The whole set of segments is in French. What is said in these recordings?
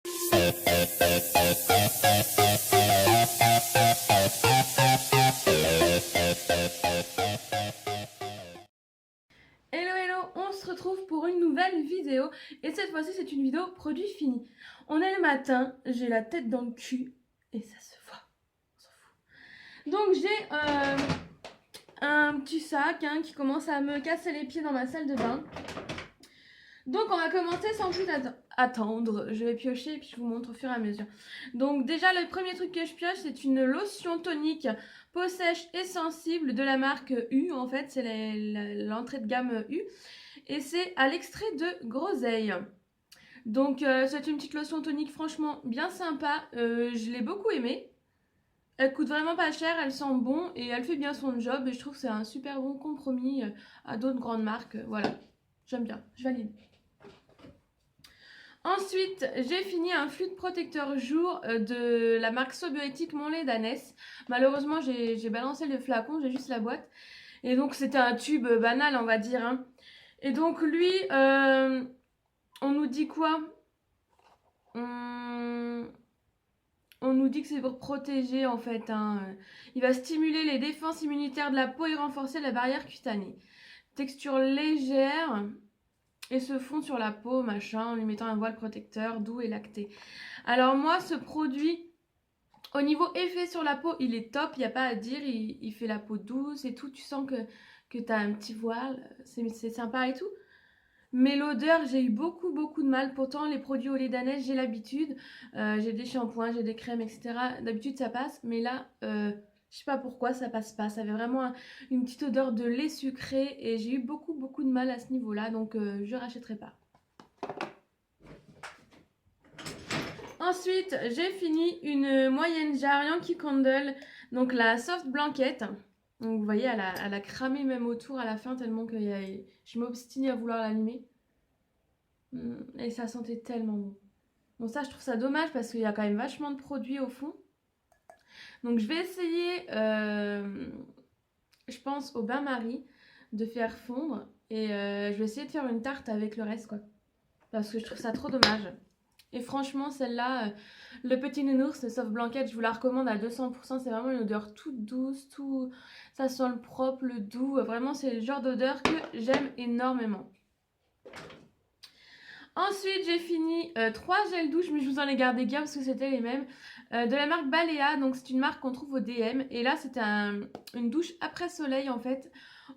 Hello hello, on se retrouve pour une nouvelle vidéo et cette fois-ci c'est une vidéo produit fini. On est le matin, j'ai la tête dans le cul et ça se voit, on s'en fout. Donc j'ai un petit sac qui commence à me casser les pieds dans ma salle de bain. Donc on va commencer sans plus attendre, je vais piocher et puis je vous montre au fur et à mesure. Donc déjà le premier truc que je pioche c'est une lotion tonique peau sèche et sensible de la marque U, en fait c'est l'entrée de gamme U. Et c'est à l'extrait de groseille. Donc c'est une petite lotion tonique franchement bien sympa, je l'ai beaucoup aimée. Elle coûte vraiment pas cher, elle sent bon et elle fait bien son job et je trouve que c'est un super bon compromis à d'autres grandes marques. Voilà, j'aime bien, je valide. Ensuite, j'ai fini un fluide protecteur jour de la marque Sobioéthique Monlait d'Anès. Malheureusement, j'ai balancé le flacon, j'ai juste la boîte. Et donc, c'était un tube banal, on va dire. Et donc, lui, on nous dit quoi? On nous dit que c'est pour protéger, en fait. Il va stimuler les défenses immunitaires de la peau et renforcer la barrière cutanée. Texture légère et se fond sur la peau, machin, en lui mettant un voile protecteur doux et lacté. Alors moi, ce produit, au niveau effet sur la peau, il est top, il n'y a pas à dire, il fait la peau douce et tout, tu sens que tu as un petit voile, c'est sympa et tout. Mais l'odeur, j'ai eu beaucoup de mal. Pourtant, les produits au lait d'Anès, j'ai l'habitude. J'ai des shampoings, j'ai des crèmes, etc. D'habitude, ça passe. Mais là, je sais pas pourquoi, ça passe pas. Ça avait vraiment une petite odeur de lait sucré. Et j'ai eu beaucoup de mal à ce niveau-là. Donc, je rachèterai pas. Ensuite, j'ai fini une moyenne jarre Yankee Candle. Donc, la soft blanquette. Donc, vous voyez, elle a cramé même autour à la fin tellement que je m'obstinais à vouloir l'allumer. Et ça sentait tellement bon. Bon, ça, je trouve ça dommage parce qu'il y a quand même vachement de produits au fond. Donc, je vais essayer, je pense, au bain-marie de faire fondre. Et je vais essayer de faire une tarte avec le reste, quoi. Parce que je trouve ça trop dommage. Et franchement, celle-là, le petit nounours, le soft blanquette, je vous la recommande à 200%. C'est vraiment une odeur toute douce, tout... ça sent le propre, le doux. Vraiment, c'est le genre d'odeur que j'aime énormément. Ensuite, j'ai fini 3 gels douche, mais je vous en ai gardé qu'un parce que c'était les mêmes. De la marque Balea, donc c'est une marque qu'on trouve au DM. Et là, c'était une douche après soleil en fait,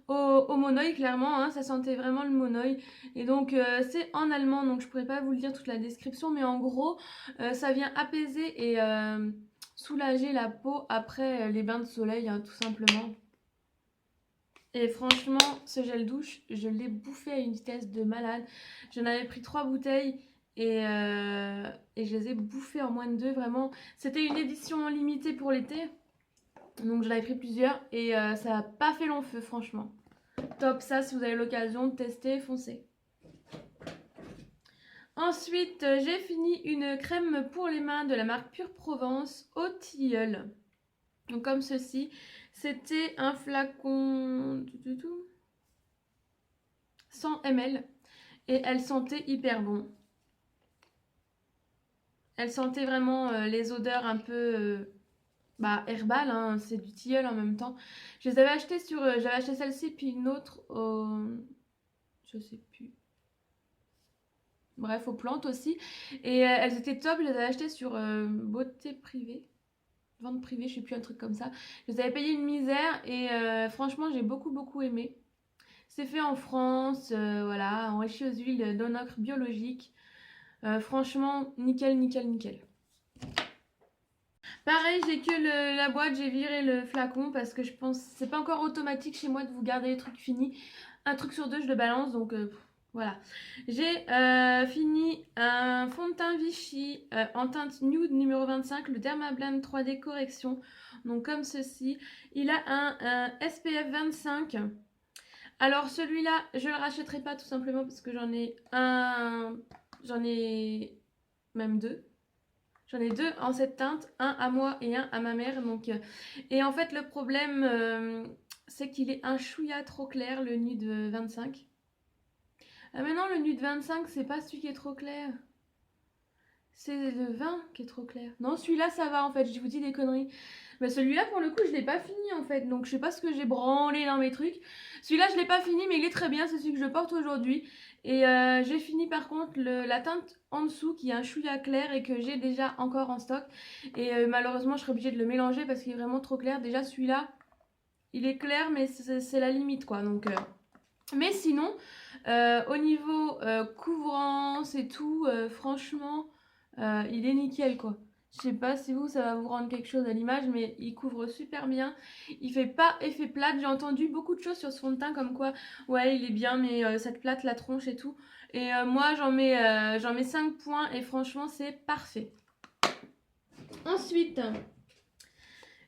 au monoï clairement, ça sentait vraiment le monoï. Et donc c'est en allemand, donc je pourrais pas vous le dire toute la description, mais en gros, ça vient apaiser et soulager la peau après les bains de soleil, tout simplement. Et franchement, ce gel douche, je l'ai bouffé à une vitesse de malade. J'en avais pris 3 bouteilles et je les ai bouffées en moins de 2, vraiment. C'était une édition limitée pour l'été, donc j'en avais pris plusieurs et ça n'a pas fait long feu, franchement. Top, ça, si vous avez l'occasion de tester, foncez. Ensuite, j'ai fini une crème pour les mains de la marque Pure Provence au tilleul. Donc comme ceci, c'était un flacon 100 ml et elle sentait hyper bon. Elle sentait vraiment les odeurs un peu herbales, c'est du tilleul en même temps. Je les avais achetées sur, j'avais acheté celle-ci puis une autre je sais plus. Bref, aux plantes aussi. Et elles étaient top, je les avais achetées sur beauté privée. Vente privée, je sais plus, un truc comme ça. Je les avais payé une misère et franchement, j'ai beaucoup aimé. C'est fait en France, voilà, enrichi aux huiles d'onocre biologique. Franchement, nickel. Pareil, j'ai que la boîte, j'ai viré le flacon parce que je pense c'est pas encore automatique chez moi de vous garder les trucs finis. Un truc sur deux, je le balance, donc voilà. J'ai fini un fond de teint Vichy en teinte nude numéro 25, le Dermablend 3D Correction. Donc comme ceci. Il a un SPF 25. Alors celui-là, je le rachèterai pas tout simplement parce que j'en ai même deux. J'en ai deux en cette teinte, un à moi et un à ma mère. Donc, et en fait, le problème, c'est qu'il est un chouïa trop clair, le nude 25. Ah mais non, le nude 25, c'est pas celui qui est trop clair. C'est le vin qui est trop clair. Non, celui-là, ça va en fait, je vous dis des conneries. Mais celui-là, pour le coup, je l'ai pas fini en fait. Donc, je sais pas ce que j'ai branlé dans mes trucs. Celui-là, je l'ai pas fini, mais il est très bien. C'est celui que je porte aujourd'hui. Et j'ai fini par contre la teinte en dessous qui est un chouïa clair et que j'ai déjà encore en stock. Et malheureusement, je serai obligée de le mélanger parce qu'il est vraiment trop clair. Déjà, celui-là, il est clair, mais c'est la limite quoi. Donc, mais sinon, au niveau couvrance et tout, franchement, il est nickel quoi. Je sais pas si vous, ça va vous rendre quelque chose à l'image, mais il couvre super bien. Il fait pas effet plate. J'ai entendu beaucoup de choses sur ce fond de teint comme quoi, ouais, il est bien, mais ça te plate la tronche et tout. Et moi, j'en mets 5 points et franchement, c'est parfait. Ensuite,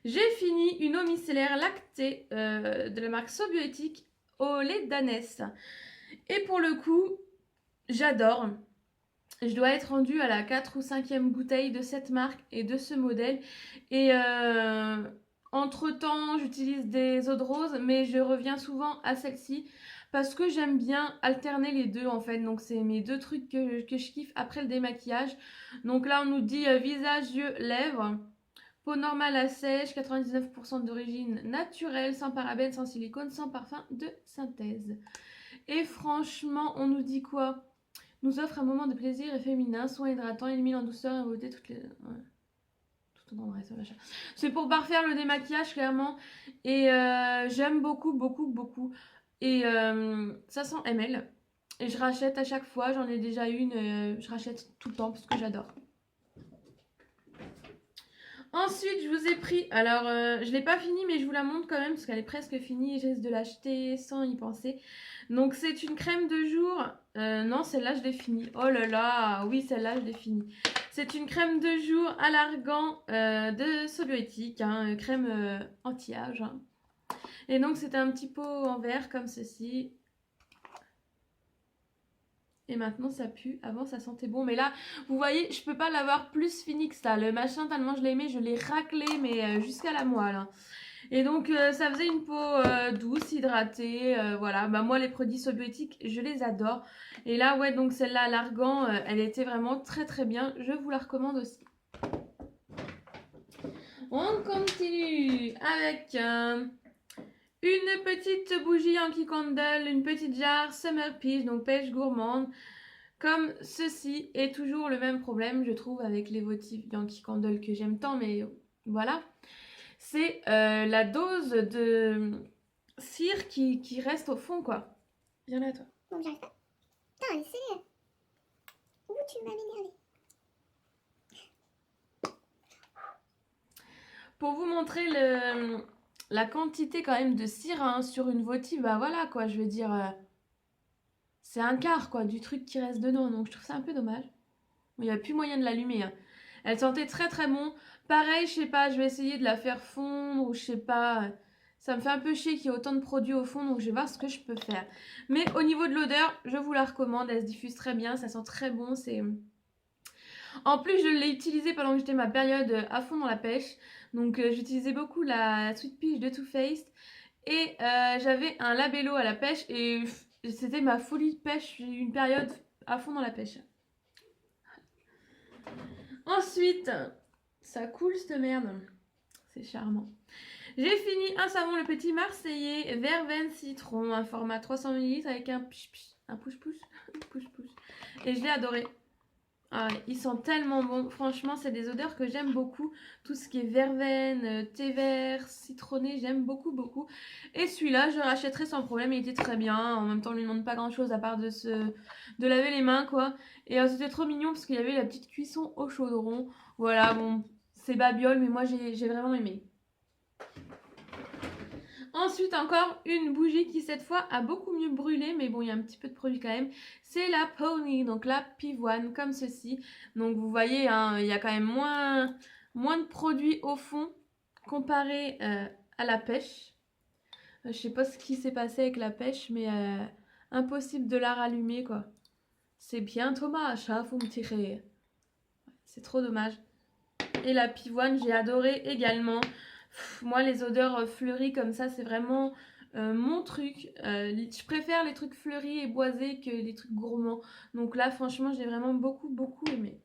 j'ai fini une eau micellaire lactée de la marque Sobiotique au lait d'ânesse. Et pour le coup, j'adore. Je dois être rendue à la 4 ou 5e bouteille de cette marque et de ce modèle. Et entre-temps, j'utilise des eaux de rose, mais je reviens souvent à celle-ci parce que j'aime bien alterner les deux en fait. Donc c'est mes deux trucs que je kiffe après le démaquillage. Donc là, on nous dit visage, yeux, lèvres. Peau normale à sèche, 99% d'origine naturelle, sans parabènes, sans silicone, sans parfum de synthèse. Et franchement, on nous dit quoi? Nous offre un moment de plaisir et féminin, soin hydratant, élimine en douceur et beauté toutes les... Ouais. Tout en tendresse, machin. C'est pour parfaire le démaquillage, clairement. Et j'aime beaucoup, beaucoup, beaucoup. Et 500 ml. Et je rachète à chaque fois, j'en ai déjà une, je rachète tout le temps parce que j'adore. Ensuite, je vous ai pris, alors je l'ai pas fini mais je vous la montre quand même parce qu'elle est presque finie et je risque de l'acheter sans y penser. Donc c'est une crème de jour, non celle-là je l'ai finie, oh là là, oui celle-là je l'ai finie. C'est une crème de jour à l'argan de Sobiotique, hein, crème anti-âge. Hein. Et donc c'est un petit pot en verre comme ceci. Et maintenant ça pue, avant ça sentait bon. Mais là, vous voyez, je peux pas l'avoir plus fini que ça. Le machin, tellement je l'ai aimé, je l'ai raclé, mais jusqu'à la moelle. Hein. Et donc ça faisait une peau douce, hydratée. Voilà, bah, moi les produits Sobiotiques, je les adore. Et là, ouais, donc celle-là à l'argan, elle était vraiment très très bien. Je vous la recommande aussi. On continue avec... une petite bougie Yankee Candle, une petite jarre Summer Peach, donc pêche gourmande, comme ceci. Et toujours le même problème, je trouve, avec les votifs Yankee Candle que j'aime tant, mais voilà. C'est la dose de cire qui reste au fond, quoi. Viens là, toi. Bon, j'arrive pas. Putain, c'est... Où tu m'as m'énervé. Pour vous montrer la quantité quand même de cire hein, sur une votive, bah voilà quoi, je veux dire, c'est un quart quoi du truc qui reste dedans, donc je trouve ça un peu dommage. Il n'y a plus moyen de l'allumer. Hein. Elle sentait très très bon. Pareil, je sais pas, je vais essayer de la faire fondre ou je sais pas. Ça me fait un peu chier qu'il y ait autant de produits au fond, donc je vais voir ce que je peux faire. Mais au niveau de l'odeur, je vous la recommande, elle se diffuse très bien, ça sent très bon. En plus, je l'ai utilisée pendant que j'étais ma période à fond dans la pêche. Donc j'utilisais beaucoup la Sweet Peach de Too Faced. Et j'avais un labello à la pêche et c'était ma folie de pêche. J'ai eu une période à fond dans la pêche. Ensuite, ça coule cette merde. C'est charmant. J'ai fini un savon le petit marseillais verveine citron, un format 300 ml avec un push-push. Et je l'ai adoré. Ah, il sent tellement bon. Franchement, c'est des odeurs que j'aime beaucoup. Tout ce qui est verveine, thé vert, citronné, j'aime beaucoup, beaucoup. Et celui-là, je rachèterai sans problème. Il était très bien. En même temps, on ne lui demande pas grand-chose à part de laver les mains, quoi. Et c'était trop mignon parce qu'il y avait la petite cuisson au chaudron. Voilà, bon, c'est babiole, mais moi, j'ai vraiment aimé. Ensuite, encore une bougie qui, cette fois, a beaucoup mieux brûlé. Mais bon, il y a un petit peu de produit quand même. C'est la Pony, donc la pivoine, comme ceci. Donc, vous voyez, hein, il y a quand même moins de produits au fond comparé à la pêche. Je sais pas ce qui s'est passé avec la pêche, mais impossible de la rallumer, quoi. C'est bien dommage, hein, faut me tirer. C'est trop dommage. Et la pivoine, j'ai adoré également. Moi, les odeurs fleuries comme ça, c'est vraiment mon truc. Je préfère les trucs fleuris et boisés que les trucs gourmands. Donc là, franchement, j'ai vraiment beaucoup, beaucoup aimé.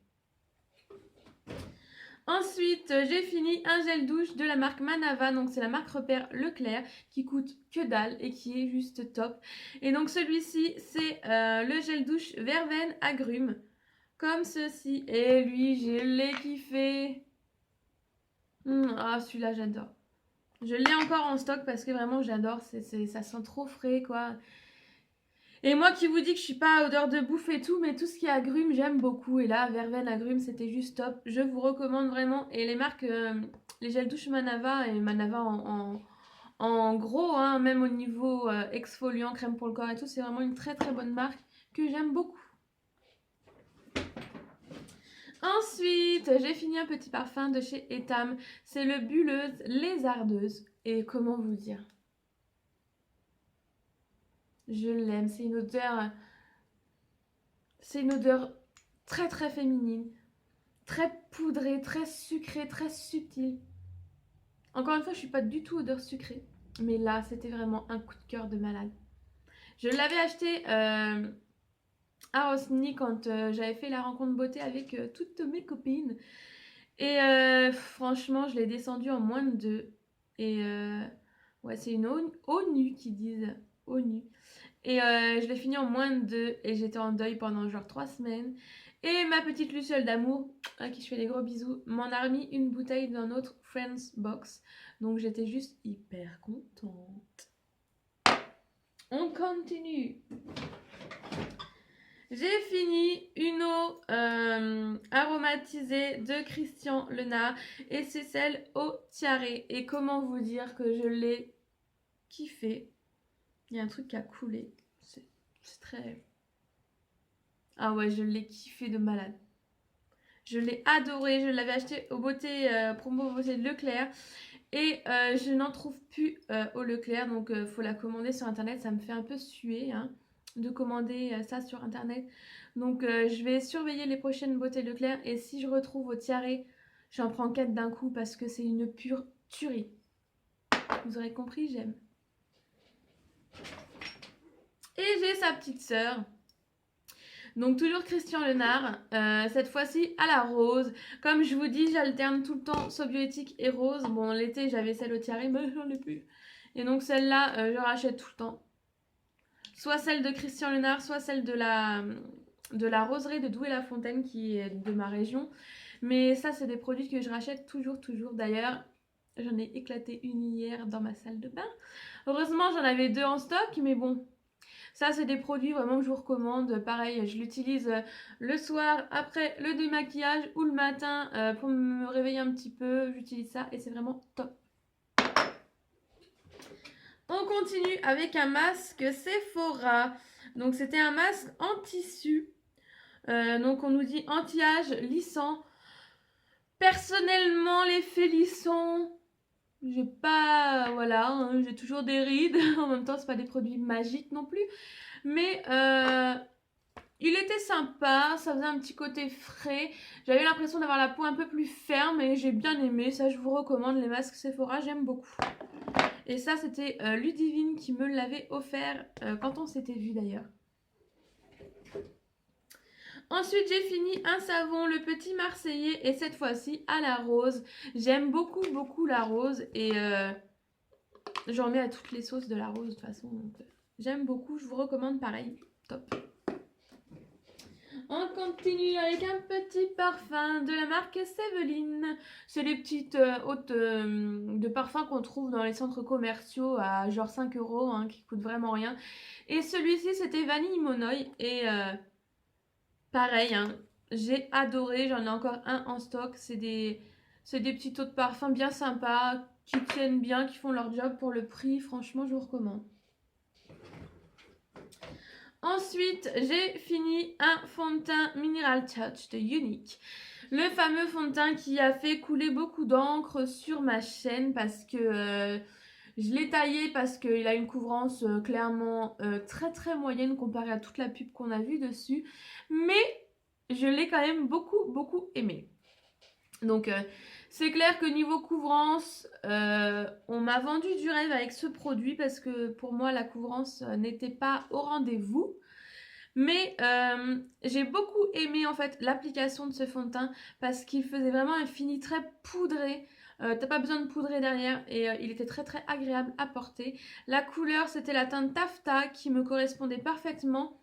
Ensuite, j'ai fini un gel douche de la marque Manava, donc c'est la marque repère Leclerc, qui coûte que dalle et qui est juste top. Et donc celui-ci, c'est le gel douche verveine agrumes, comme ceci. Et lui, je l'ai kiffé. Ah, celui-là, j'adore. Je l'ai encore en stock parce que vraiment, j'adore. Ça sent trop frais, quoi. Et moi qui vous dis que je suis pas à odeur de bouffe et tout, mais tout ce qui est agrumes, j'aime beaucoup. Et là, verveine agrumes, c'était juste top. Je vous recommande vraiment. Et les marques, les gels douche Manava et Manava en gros, hein, même au niveau exfoliant, crème pour le corps et tout, c'est vraiment une très très bonne marque que j'aime beaucoup. Ensuite, j'ai fini un petit parfum de chez Etam. C'est le Bulleuse Lézardeuse. Et comment vous dire? Je l'aime. C'est une odeur très très féminine, très poudrée, très sucrée, très subtile. Encore une fois, je suis pas du tout odeur sucrée, mais là, c'était vraiment un coup de cœur de malade. Je l'avais acheté à Rosny quand j'avais fait la rencontre beauté avec toutes mes copines. Et franchement, je l'ai descendu en moins de 2. Et ouais, c'est une ONU qui disent ONU. Et je l'ai fini en moins de 2 et j'étais en deuil pendant genre 3 semaines. Et ma petite Luciole d'amour, à qui je fais des gros bisous, m'en a remis une bouteille d'un autre Friends Box. Donc j'étais juste hyper contente. On continue. J'ai fini une eau aromatisée de Christian Lenard et c'est celle au tiare. Et comment vous dire que je l'ai kiffé. Il y a un truc qui a coulé. C'est très... Ah ouais, je l'ai kiffé de malade. Je l'ai adoré. Je l'avais acheté au promo beauté de Leclerc. Et je n'en trouve plus au Leclerc. Donc faut la commander sur internet. Ça me fait un peu suer hein, de commander ça sur internet. Donc je vais surveiller les prochaines beautés Leclerc. Et si je retrouve au tiare, j'en prends 4 d'un coup parce que c'est une pure tuerie. Vous aurez compris, j'aime. Et j'ai sa petite sœur. Donc toujours Christian Lenard, cette fois-ci à la rose. Comme je vous dis, j'alterne tout le temps Sobiotique et rose. Bon, l'été, j'avais celle au tiare, mais j'en ai plus. Et donc celle-là, je rachète tout le temps. Soit celle de Christian Lenard, soit celle de la roseraie de Douai-la-Fontaine, qui est de ma région. Mais ça, c'est des produits que je rachète toujours. D'ailleurs, j'en ai éclaté une hier dans ma salle de bain. Heureusement, j'en avais 2 en stock, mais bon... Ça, c'est des produits vraiment que je vous recommande. Pareil, je l'utilise le soir après le démaquillage ou le matin pour me réveiller un petit peu. J'utilise ça et c'est vraiment top. On continue avec un masque Sephora. Donc, c'était un masque en tissu. Donc, on nous dit anti-âge lissant. Personnellement, l'effet lissant, j'ai pas... Voilà, hein, j'ai toujours des rides. En même temps, c'est pas des produits magiques non plus. Mais il était sympa, ça faisait un petit côté frais. J'avais l'impression d'avoir la peau un peu plus ferme et j'ai bien aimé. Ça, je vous recommande les masques Sephora, j'aime beaucoup. Et ça, c'était Ludivine qui me l'avait offert quand on s'était vu d'ailleurs. Ensuite, j'ai fini un savon, le Petit Marseillais, et cette fois-ci à la rose. J'aime beaucoup la rose et j'en mets à toutes les sauces de la rose de toute façon. Donc, j'aime beaucoup, je vous recommande pareil. Top. On continue avec un petit parfum de la marque Séveline. C'est les petites hôtes de parfum qu'on trouve dans les centres commerciaux à genre 5 € hein, qui coûtent vraiment rien. Et celui-ci c'était Vanille Monoï et pareil, hein, j'ai adoré, j'en ai encore un en stock. C'est des petites hôtes de parfum bien sympas, qui tiennent bien, qui font leur job pour le prix. Franchement, je vous recommande. Ensuite, j'ai fini un fond de teint Mineral Touch de Unique. Le fameux fond de teint qui a fait couler beaucoup d'encre sur ma chaîne parce que je l'ai taillé parce qu'il a une couvrance clairement très moyenne comparée à toute la pub qu'on a vue dessus. Mais je l'ai quand même beaucoup aimé. Donc c'est clair que niveau couvrance, on m'a vendu du rêve avec ce produit parce que pour moi la couvrance n'était pas au rendez-vous. Mais j'ai beaucoup aimé en fait l'application de ce fond de teint parce qu'il faisait vraiment un fini très poudré. T'as pas besoin de poudrer derrière et il était très très agréable à porter. La couleur c'était la teinte taffetas qui me correspondait parfaitement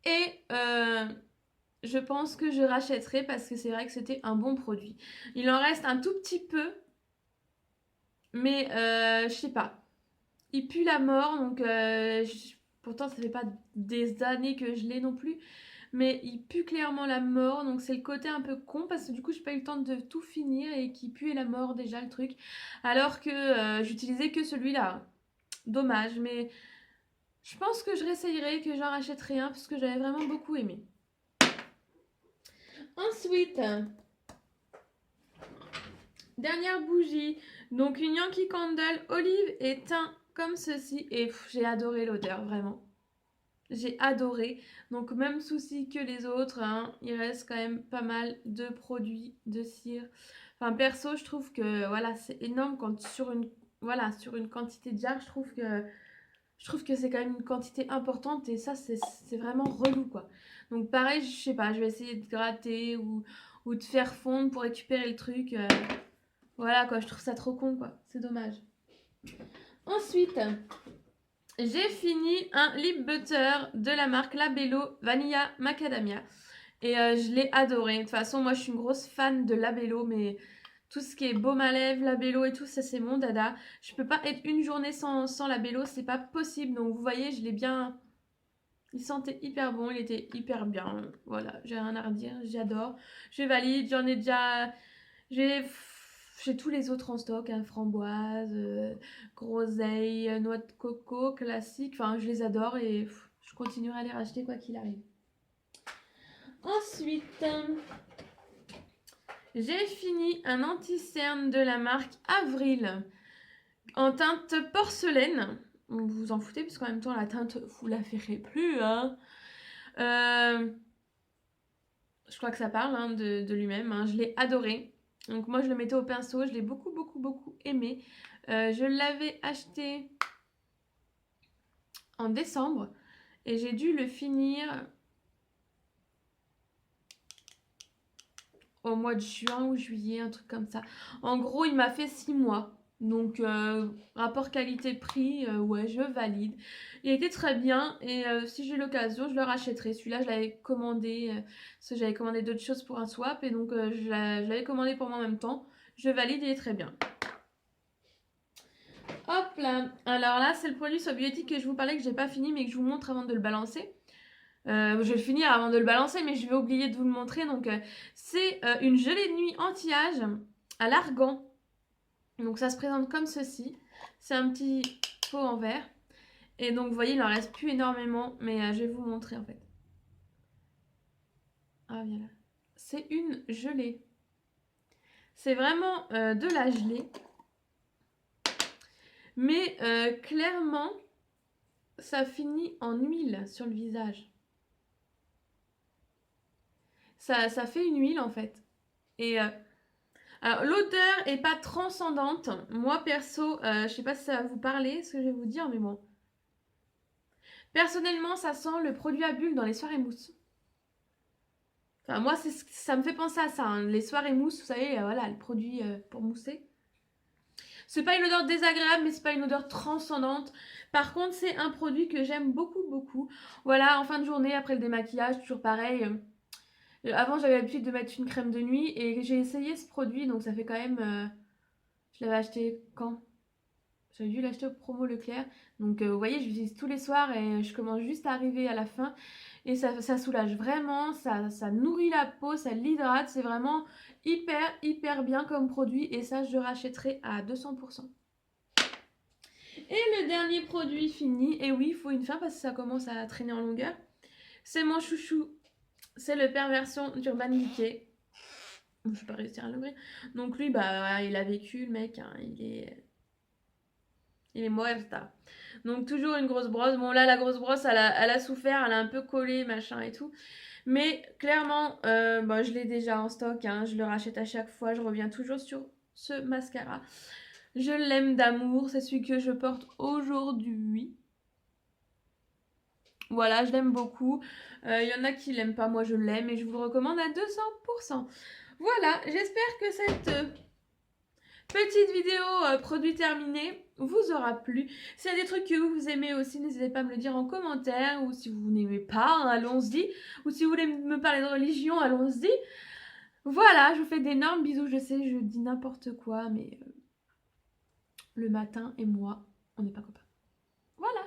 et je pense que je rachèterai parce que c'est vrai que c'était un bon produit. Il en reste un tout petit peu mais je sais pas. Il pue la mort donc pourtant ça fait pas des années que je l'ai non plus. Mais il pue clairement la mort, donc c'est le côté un peu con parce que du coup j'ai pas eu le temps de tout finir et qui puait la mort déjà le truc. Alors que j'utilisais que celui-là. Dommage, mais je pense que je réessayerai, que j'en rachèterai un parce que j'avais vraiment beaucoup aimé. Ensuite, dernière bougie, donc une Yankee Candle olive et thym comme ceci et j'ai adoré l'odeur vraiment. J'ai adoré. Donc même souci que les autres, hein, il reste quand même pas mal de produits de cire. Enfin perso, je trouve que voilà, c'est énorme quand sur une quantité de jarre, je trouve que c'est quand même une quantité importante et ça c'est vraiment relou quoi. Donc pareil, je sais pas, je vais essayer de gratter ou de faire fondre pour récupérer le truc. Voilà quoi, je trouve ça trop con quoi. C'est dommage. Ensuite, j'ai fini un lip butter de la marque Labello Vanilla Macadamia. Et je l'ai adoré. De toute façon, moi, je suis une grosse fan de Labello, mais tout ce qui est baume à lèvres, Labello et tout, ça, c'est mon dada. Je peux pas être une journée sans Labello, c'est pas possible. Donc, vous voyez, je l'ai bien... Il sentait hyper bon, il était hyper bien. Voilà, j'ai rien à redire, j'adore. Je valide, j'en ai déjà... J'ai tous les autres en stock, hein, framboise, groseille, noix de coco, classique. Enfin, je les adore et je continuerai à les racheter quoi qu'il arrive. Ensuite, j'ai fini un anti-cerne de la marque Avril en teinte porcelaine. Vous vous en foutez parce qu'en même temps la teinte vous la verrez plus. Hein. Je crois que ça parle hein, de lui-même. Hein. Je l'ai adoré. Donc moi je le mettais au pinceau. Je l'ai beaucoup aimé. Je l'avais acheté en décembre et j'ai dû le finir au mois de juin ou juillet, un truc comme ça. En gros, il m'a fait 6 mois. Donc, rapport qualité-prix, ouais, je valide. Il était très bien et si j'ai l'occasion, je le rachèterai. Celui-là, je l'avais commandé, parce que j'avais commandé d'autres choses pour un swap et donc je l'avais commandé pour moi en même temps. Je valide, il est très bien. Hop là. Alors là, c'est le produit Sobiotique que je vous parlais que j'ai pas fini mais que je vous montre avant de le balancer. Je vais le finir avant de le balancer, mais je vais oublier de vous le montrer. Donc, c'est une gelée de nuit anti-âge à l'argan. Donc, ça se présente comme ceci. C'est un petit pot en verre. Et donc, vous voyez, il en reste plus énormément, mais je vais vous montrer en fait. Ah, bien là. C'est une gelée. C'est vraiment de la gelée. Mais clairement, ça finit en huile sur le visage. Ça fait une huile en fait. Et alors l'odeur est pas transcendante. Moi perso, je sais pas si ça va vous parler ce que je vais vous dire, mais bon. Personnellement, ça sent le produit à bulles dans les soirées mousse. Enfin moi, ça me fait penser à ça. Hein. Les soirées mousse, vous savez, voilà, le produit pour mousser. C'est pas une odeur désagréable, mais c'est pas une odeur transcendante. Par contre, c'est un produit que j'aime beaucoup. Voilà, en fin de journée, après le démaquillage, toujours pareil. Avant, j'avais l'habitude de mettre une crème de nuit et j'ai essayé ce produit, donc ça fait quand même... je l'avais acheté quand? J'avais dû l'acheter au promo Leclerc. Donc vous voyez, je l'utilise tous les soirs et je commence juste à arriver à la fin. Et ça soulage vraiment, ça nourrit la peau, ça l'hydrate. C'est vraiment hyper bien comme produit. Et ça, je rachèterai à 200%. Et le dernier produit fini, et oui, il faut une fin parce que ça commence à traîner en longueur. C'est mon chouchou. C'est le Perversion d'Urban Decay. Je ne vais pas réussir à l'ouvrir. Donc lui, bah, il a vécu, le mec. Hein, il est muerta. Donc toujours une grosse brosse. Bon là, la grosse brosse, elle a souffert, elle a un peu collé, machin et tout. Mais clairement, bah, je l'ai déjà en stock. Hein, je le rachète à chaque fois. Je reviens toujours sur ce mascara. Je l'aime d'amour. C'est celui que je porte aujourd'hui. Voilà, je l'aime beaucoup. Il y en a qui l'aiment pas, moi je l'aime et je vous le recommande à 200%. Voilà, j'espère que cette petite vidéo produit terminé vous aura plu. S'il y a des trucs que vous aimez aussi, n'hésitez pas à me le dire en commentaire. Ou si vous n'aimez pas, hein, allons-y. Ou si vous voulez me parler de religion, allons-y. Voilà, je vous fais d'énormes bisous. Je sais, je dis n'importe quoi, mais le matin et moi, on n'est pas copains. Voilà,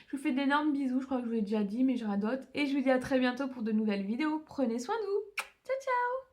je vous fais d'énormes bisous. Je crois que je vous l'ai déjà dit, mais je radote. Et je vous dis à très bientôt pour de nouvelles vidéos. Prenez soin de vous. Ciao, ciao!